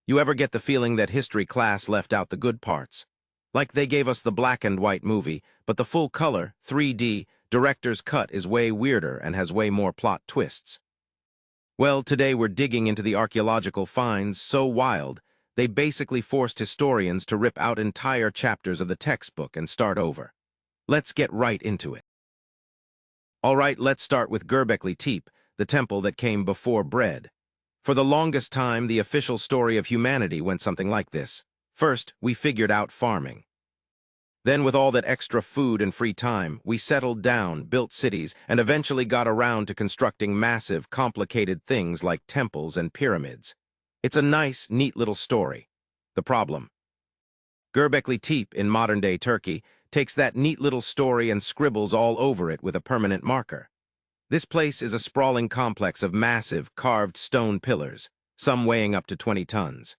You ever get the feeling that history class left out the good parts? Like they gave us the black and white movie, but the full color, 3D, director's cut is way weirder and has way more plot twists. Well, today we're digging into the archaeological finds so wild, they basically forced historians to rip out entire chapters of the textbook and start over. Let's get right into it. All right, let's start with Göbekli Tepe, the temple that came before bread. For the longest time, the official story of humanity went something like this. First, we figured out farming. Then, with all that extra food and free time, we settled down, built cities, and eventually got around to constructing massive, complicated things like temples and pyramids. It's a nice, neat little story. The problem: Göbekli Tepe in modern-day Turkey takes that neat little story and scribbles all over it with a permanent marker. This place is a sprawling complex of massive, carved stone pillars, some weighing up to 20 tons.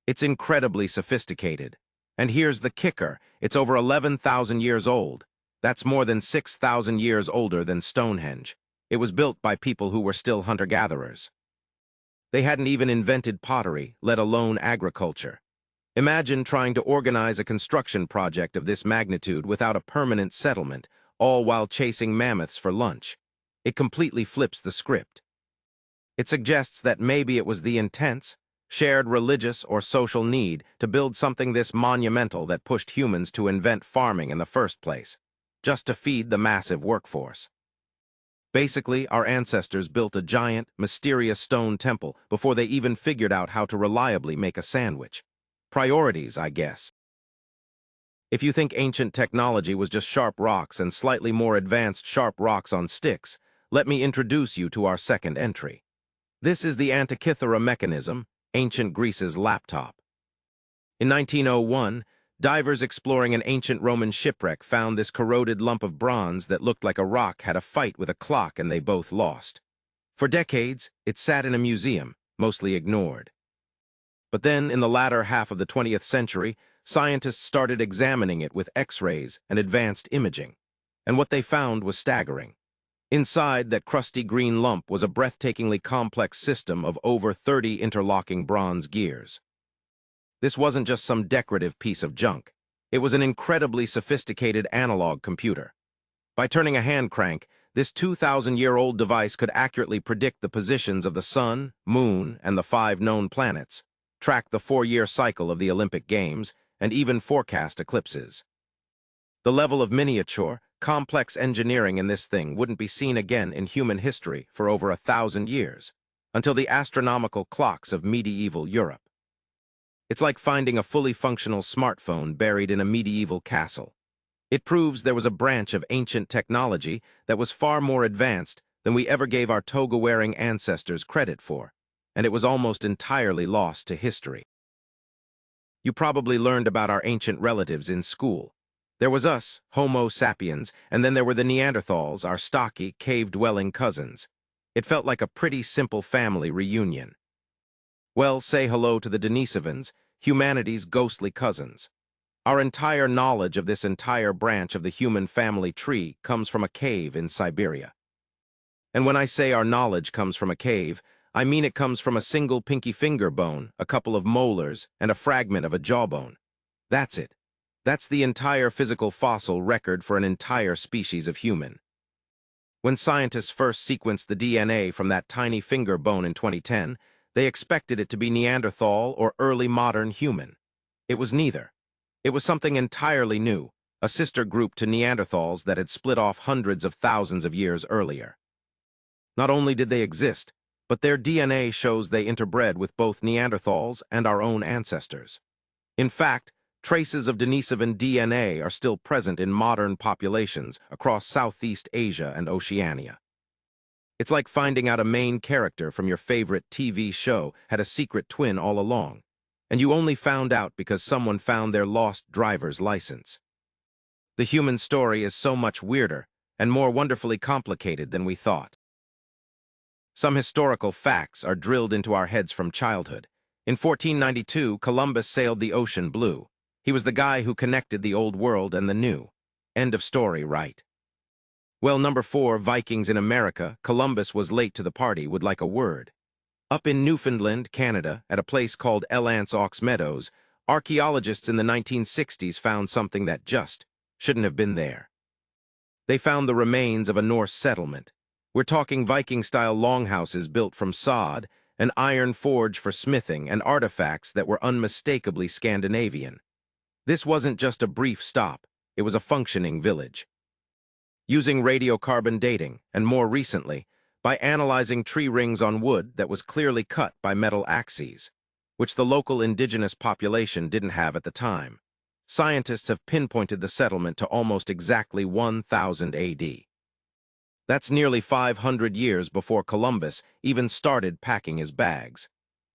It's incredibly sophisticated. And here's the kicker: it's over 11,000 years old. That's more than 6,000 years older than Stonehenge. It was built by people who were still hunter-gatherers. They hadn't even invented pottery, let alone agriculture. Imagine trying to organize a construction project of this magnitude without a permanent settlement, all while chasing mammoths for lunch. It completely flips the script. It suggests that maybe it was the intense, shared religious or social need to build something this monumental that pushed humans to invent farming in the first place, just to feed the massive workforce. Basically, our ancestors built a giant, mysterious stone temple before they even figured out how to reliably make a sandwich. Priorities, I guess. If you think ancient technology was just sharp rocks and slightly more advanced sharp rocks on sticks, let me introduce you to our second entry. This is the Antikythera Mechanism, ancient Greece's laptop. In 1901, divers exploring an ancient Roman shipwreck found this corroded lump of bronze that looked like a rock had a fight with a clock and they both lost. For decades, it sat in a museum, mostly ignored. But then, in the latter half of the 20th century, scientists started examining it with X-rays and advanced imaging. And what they found was staggering. Inside that crusty green lump was a breathtakingly complex system of over 30 interlocking bronze gears. This wasn't just some decorative piece of junk. It was an incredibly sophisticated analog computer. By turning a hand crank, this 2,000-year-old device could accurately predict the positions of the sun, moon, and the 5 known planets, track the 4-year cycle of the Olympic Games, and even forecast eclipses. The level of miniature, complex engineering in this thing wouldn't be seen again in human history for over 1,000 years, until the astronomical clocks of medieval Europe. It's like finding a fully functional smartphone buried in a medieval castle. It proves there was a branch of ancient technology that was far more advanced than we ever gave our toga-wearing ancestors credit for, and it was almost entirely lost to history. You probably learned about our ancient relatives in school. There was us, Homo sapiens, and then there were the Neanderthals, our stocky, cave-dwelling cousins. It felt like a pretty simple family reunion. Well, say hello to the Denisovans, humanity's ghostly cousins. Our entire knowledge of this entire branch of the human family tree comes from a cave in Siberia. And when I say our knowledge comes from a cave, I mean it comes from a single pinky finger bone, a couple of molars, and a fragment of a jawbone. That's it. That's the entire physical fossil record for an entire species of human. When scientists first sequenced the DNA from that tiny finger bone in 2010, they expected it to be Neanderthal or early modern human. It was neither. It was something entirely new, a sister group to Neanderthals that had split off hundreds of thousands of years earlier. Not only did they exist, but their DNA shows they interbred with both Neanderthals and our own ancestors. In fact, traces of Denisovan DNA are still present in modern populations across Southeast Asia and Oceania. It's like finding out a main character from your favorite TV show had a secret twin all along, and you only found out because someone found their lost driver's license. The human story is so much weirder and more wonderfully complicated than we thought. Some historical facts are drilled into our heads from childhood. In 1492, Columbus sailed the ocean blue. He was the guy who connected the old world and the new. End of story, right? Well, number 4, Vikings in America. Columbus was late to the party, would like a word. Up in Newfoundland, Canada, at a place called Elance Aux Meadows, archaeologists in the 1960s found something that just shouldn't have been there. They found the remains of a Norse settlement. We're talking Viking-style longhouses built from sod, an iron forge for smithing, and artifacts that were unmistakably Scandinavian. This wasn't just a brief stop, it was a functioning village. Using radiocarbon dating, and more recently, by analyzing tree rings on wood that was clearly cut by metal axes, which the local indigenous population didn't have at the time, scientists have pinpointed the settlement to almost exactly 1000 AD. That's nearly 500 years before Columbus even started packing his bags.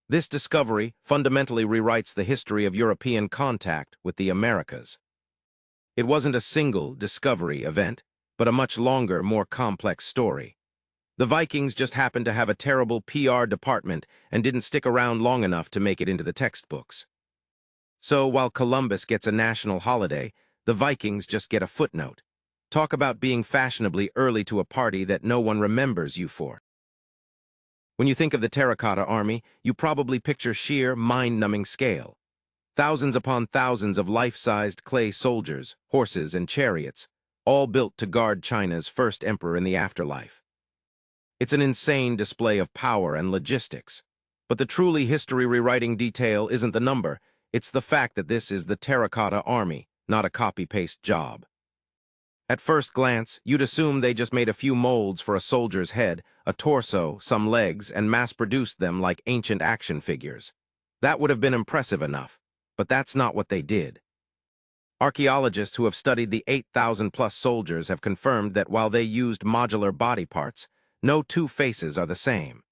This discovery fundamentally rewrites the history of European contact with the Americas. It wasn't a single discovery event, but a much longer, more complex story. The Vikings just happened to have a terrible PR department and didn't stick around long enough to make it into the textbooks. So while Columbus gets a national holiday, the Vikings just get a footnote. Talk about being fashionably early to a party that no one remembers you for. When you think of the Terracotta Army, you probably picture sheer, mind-numbing scale. Thousands upon thousands of life-sized clay soldiers, horses, and chariots, all built to guard China's first emperor in the afterlife. It's an insane display of power and logistics. But the truly history-rewriting detail isn't the number, it's the fact that this is the Terracotta Army, not a copy-paste job. At first glance, you'd assume they just made a few molds for a soldier's head, a torso, some legs, and mass-produced them like ancient action figures. That would have been impressive enough, but that's not what they did. Archaeologists who have studied the 8,000-plus soldiers have confirmed that while they used modular body parts, no two faces are the same.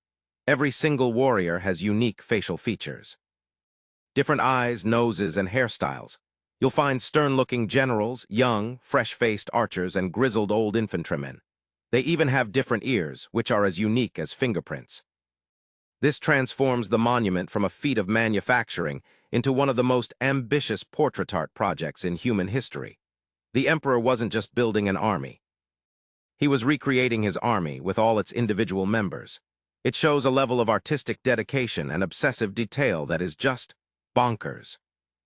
Every single warrior has unique facial features. Different eyes, noses, and hairstyles. You'll find stern-looking generals, young, fresh-faced archers, and grizzled old infantrymen. They even have different ears, which are as unique as fingerprints. This transforms the monument from a feat of manufacturing into one of the most ambitious portrait art projects in human history. The emperor wasn't just building an army. He was recreating his army with all its individual members. It shows a level of artistic dedication and obsessive detail that is just bonkers.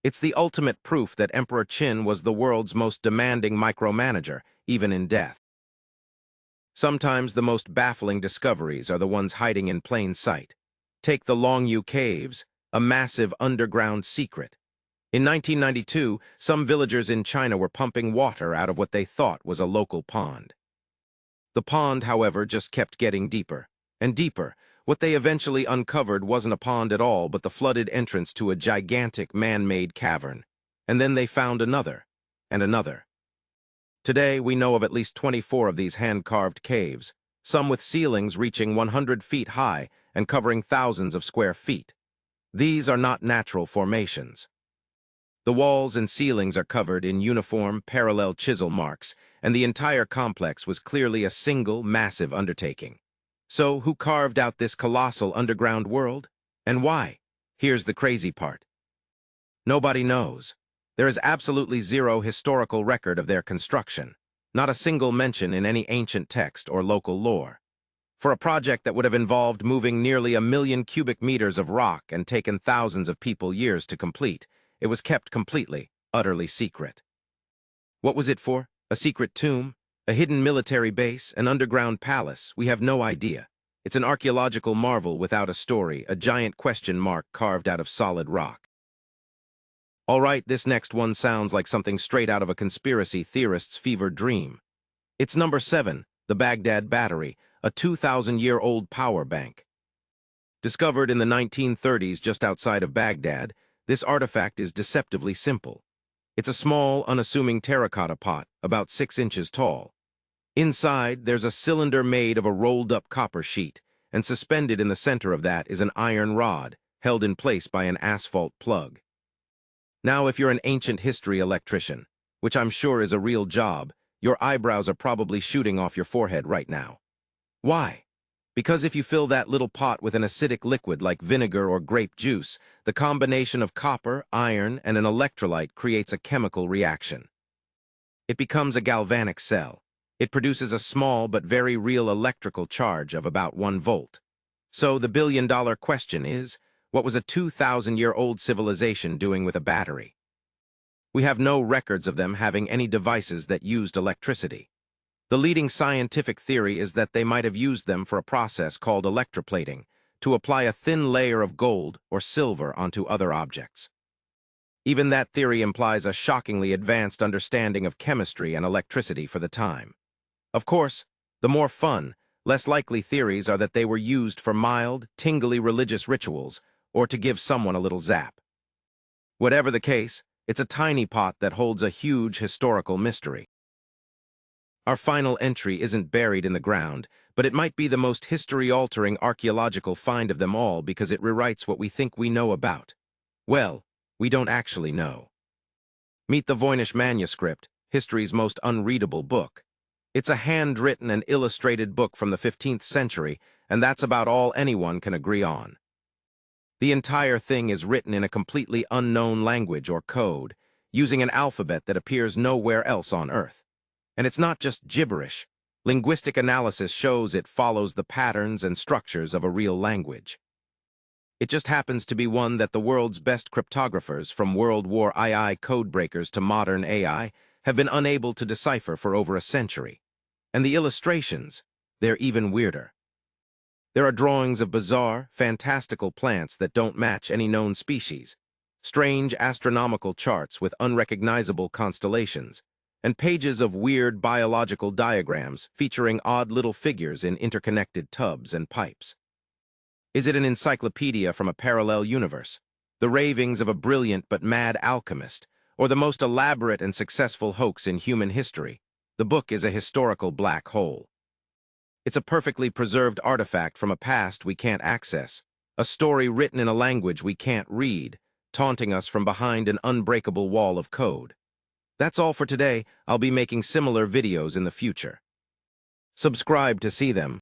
It's the ultimate proof that Emperor Qin was the world's most demanding micromanager, even in death. Sometimes the most baffling discoveries are the ones hiding in plain sight. Take the Longyou Caves, a massive underground secret. In 1992, some villagers in China were pumping water out of what they thought was a local pond. The pond, however, just kept getting deeper and deeper. What they eventually uncovered wasn't a pond at all, but the flooded entrance to a gigantic man-made cavern. And then they found another, and another. Today, we know of at least 24 of these hand-carved caves, some with ceilings reaching 100 feet high and covering thousands of square feet. These are not natural formations. The walls and ceilings are covered in uniform, parallel chisel marks, and the entire complex was clearly a single, massive undertaking. So, who carved out this colossal underground world? And why? Here's the crazy part. Nobody knows. There is absolutely zero historical record of their construction, not a single mention in any ancient text or local lore. For a project that would have involved moving nearly 1 million cubic meters of rock and taken thousands of people years to complete, it was kept completely, utterly secret. What was it for? A secret tomb? A hidden military base? An underground palace? We have no idea. It's an archaeological marvel without a story, a giant question mark carved out of solid rock. All right, this next one sounds like something straight out of a conspiracy theorist's fever dream. It's number 7, the Baghdad Battery, a 2,000-year-old power bank. Discovered in the 1930s just outside of Baghdad, this artifact is deceptively simple. It's a small, unassuming terracotta pot, about 6 inches tall. Inside, there's a cylinder made of a rolled-up copper sheet, and suspended in the center of that is an iron rod, held in place by an asphalt plug. Now, if you're an ancient history electrician, which I'm sure is a real job, your eyebrows are probably shooting off your forehead right now. Why? Because if you fill that little pot with an acidic liquid like vinegar or grape juice, the combination of copper, iron, and an electrolyte creates a chemical reaction. It becomes a galvanic cell. It produces a small but very real electrical charge of about 1 volt. So the billion-dollar question is, what was a 2,000-year-old civilization doing with a battery? We have no records of them having any devices that used electricity. The leading scientific theory is that they might have used them for a process called electroplating, to apply a thin layer of gold or silver onto other objects. Even that theory implies a shockingly advanced understanding of chemistry and electricity for the time. Of course, the more fun, less likely theories are that they were used for mild, tingly religious rituals or to give someone a little zap. Whatever the case, it's a tiny pot that holds a huge historical mystery. Our final entry isn't buried in the ground, but it might be the most history-altering archaeological find of them all because it rewrites what we think we know about. Well, we don't actually know. Meet the Voinish Manuscript, history's most unreadable book. It's a handwritten and illustrated book from the 15th century, and that's about all anyone can agree on. The entire thing is written in a completely unknown language or code, using an alphabet that appears nowhere else on Earth. And it's not just gibberish. Linguistic analysis shows it follows the patterns and structures of a real language. It just happens to be one that the world's best cryptographers, from World War II codebreakers to modern AI, have been unable to decipher for over a century. And the illustrations, they're even weirder. There are drawings of bizarre, fantastical plants that don't match any known species, strange astronomical charts with unrecognizable constellations, and pages of weird biological diagrams featuring odd little figures in interconnected tubs and pipes. Is it an encyclopedia from a parallel universe, the ravings of a brilliant but mad alchemist, or the most elaborate and successful hoax in human history? The book is a historical black hole. It's a perfectly preserved artifact from a past we can't access, a story written in a language we can't read, taunting us from behind an unbreakable wall of code. That's all for today. I'll be making similar videos in the future. Subscribe to see them.